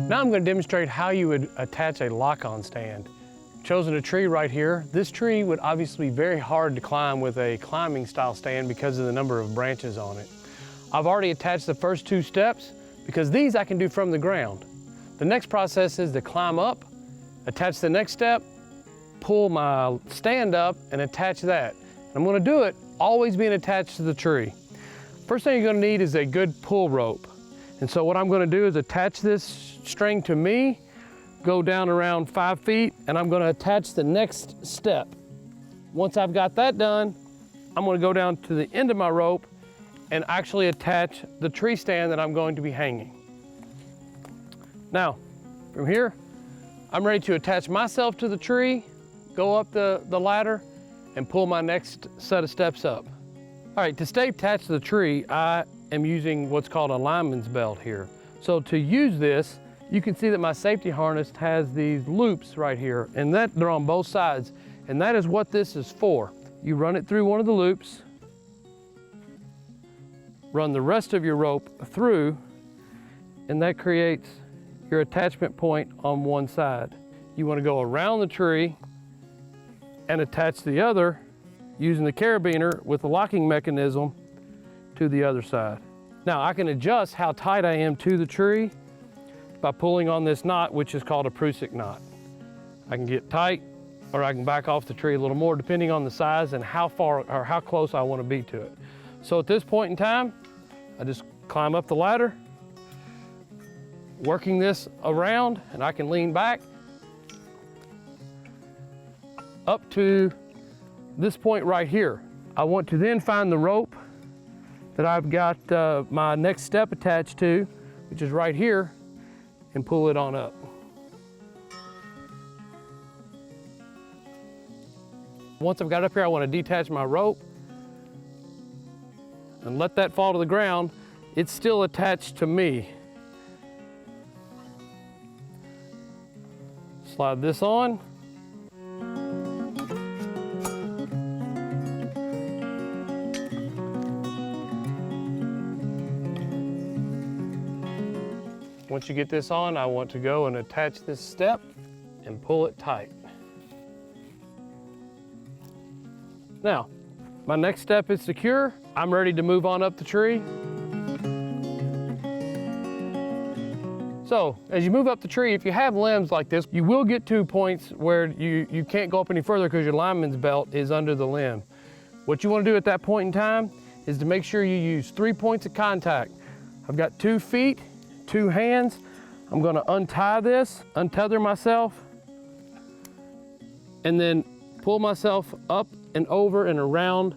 Now I'm going to demonstrate how you would attach a lock-on stand. Chosen a tree right here. This tree would obviously be very hard to climb with a climbing style stand because of the number of branches on it. I've already attached the first 2 steps because these I can do from the ground. The next process is to climb up, attach the next step, pull my stand up and attach that. I'm going to do it always being attached to the tree. First thing you're going to need is a good pull rope. And so what I'm going to do is attach this string to me, go down around 5 feet, and I'm going to attach the next step. Once I've got that done, I'm going to go down to the end of my rope and actually attach the tree stand that I'm going to be hanging. Now, from here, I'm ready to attach myself to the tree, go up the ladder, and pull my next set of steps up. All right, to stay attached to the tree, I am using what's called a lineman's belt here. So to use this, you can see that my safety harness has these loops right here, and they're on both sides, and that is what this is for. You run it through one of the loops, run the rest of your rope through, and that creates your attachment point on one side. You want to go around the tree and attach the other using the carabiner with the locking mechanism to the other side. Now I can adjust how tight I am to the tree by pulling on this knot, which is called a Prusik knot. I can get tight or I can back off the tree a little more depending on the size and how far or how close I want to be to it. So at this point in time, I just climb up the ladder, working this around, and I can lean back up to this point right here. I want to then find the rope that I've got my next step attached to, which is right here, and pull it on up. Once I've got up here, I want to detach my rope and let that fall to the ground. It's still attached to me. Slide this on. Once you get this on, I want to go and attach this step and pull it tight. Now, my next step is secure. I'm ready to move on up the tree. So, as you move up the tree, if you have limbs like this, you will get to points where you can't go up any further because your lineman's belt is under the limb. What you want to do at that point in time is to make sure you use 3 points of contact. I've got 2 feet, 2 hands. I'm going to untie this, untether myself, and then pull myself up and over and around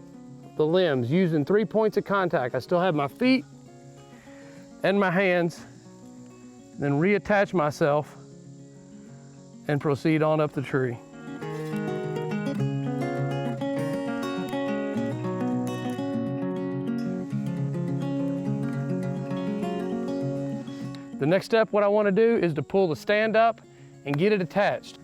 the limbs using 3 points of contact. I still have my feet and my hands, then reattach myself and proceed on up the tree. The next step, what I want to do is to pull the stand up and get it attached.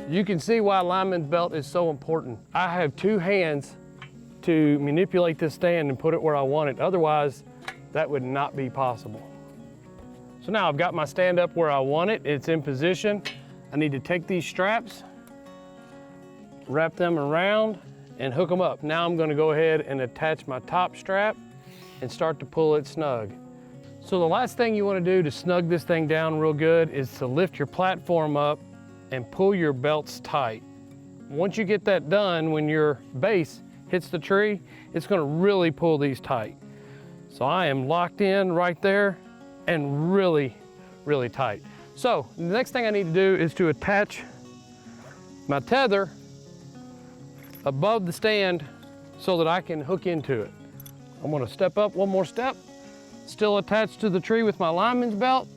You can see why lineman's belt is so important. I have 2 hands to manipulate this stand and put it where I want it. Otherwise, that would not be possible. So now I've got my stand up where I want it. It's in position. I need to take these straps, wrap them around, and hook them up. Now I'm going to go ahead and attach my top strap and start to pull it snug. So the last thing you want to do to snug this thing down real good is to lift your platform up and pull your belts tight. Once you get that done, when your base hits the tree, it's going to really pull these tight. So I am locked in right there and really, really tight. So the next thing I need to do is to attach my tether above the stand so that I can hook into it. I'm going to step up 1 more step, still attached to the tree with my lineman's belt,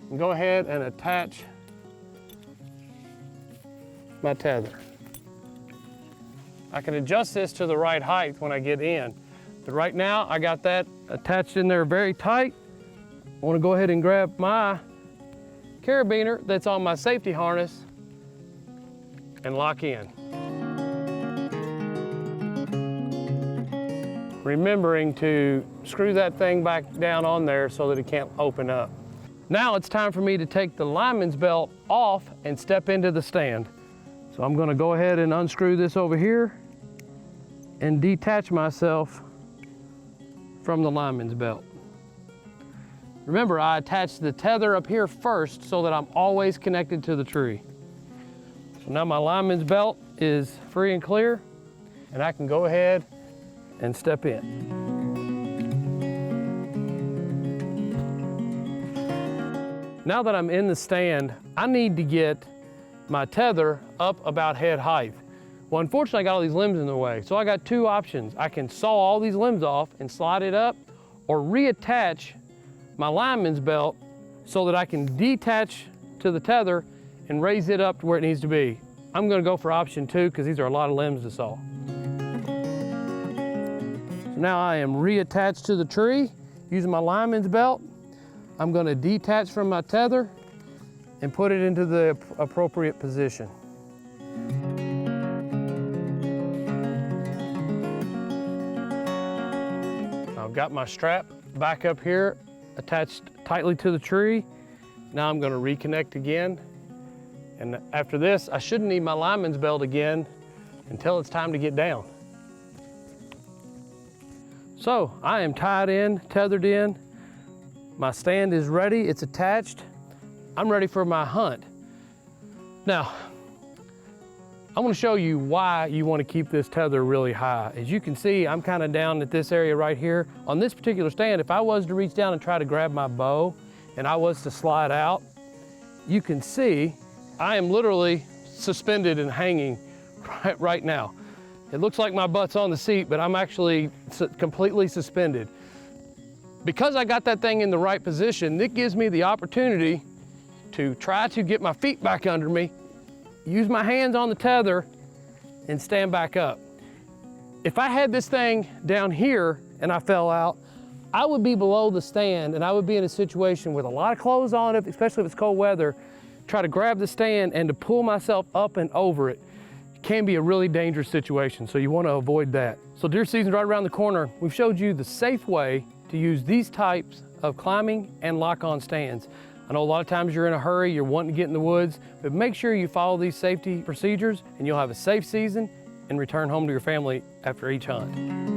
and go ahead and attach my tether. I can adjust this to the right height when I get in, but right now I got that attached in there very tight. I want to go ahead and grab my carabiner that's on my safety harness and lock in. remembering to screw that thing back down on there so that it can't open up. Now it's time for me to take the lineman's belt off and step into the stand. So I'm gonna go ahead and unscrew this over here and detach myself from the lineman's belt. Remember, I attached the tether up here first so that I'm always connected to the tree. So now my lineman's belt is free and clear, and I can go ahead and step in. Now that I'm in the stand, I need to get my tether up about head height. Well, unfortunately, I got all these limbs in the way. So I got two options. I can saw all these limbs off and slide it up, or reattach my lineman's belt so that I can detach to the tether and raise it up to where it needs to be. I'm gonna go for option 2 because these are a lot of limbs to saw. So now I am reattached to the tree using my lineman's belt. I'm gonna detach from my tether and put it into the appropriate position. I've got my strap back up here, attached tightly to the tree. Now I'm going to reconnect again. And after this, I shouldn't need my lineman's belt again until it's time to get down. So I am tied in, tethered in. My stand is ready, it's attached. I'm ready for my hunt. Now, I want to show you why you want to keep this tether really high. As you can see, I'm kind of down at this area right here. On this particular stand, if I was to reach down and try to grab my bow and I was to slide out, you can see I am literally suspended and hanging right now. It looks like my butt's on the seat, but I'm actually completely suspended. Because I got that thing in the right position, it gives me the opportunity to try to get my feet back under me, use my hands on the tether, and stand back up. If I had this thing down here and I fell out, I would be below the stand and I would be in a situation with a lot of clothes on it, especially if it's cold weather, try to grab the stand and to pull myself up and over it. It can be a really dangerous situation, so you want to avoid that. So deer season's right around the corner. We've showed you the safe way to use these types of climbing and lock-on stands. I know a lot of times you're in a hurry, you're wanting to get in the woods, but make sure you follow these safety procedures and you'll have a safe season and return home to your family after each hunt.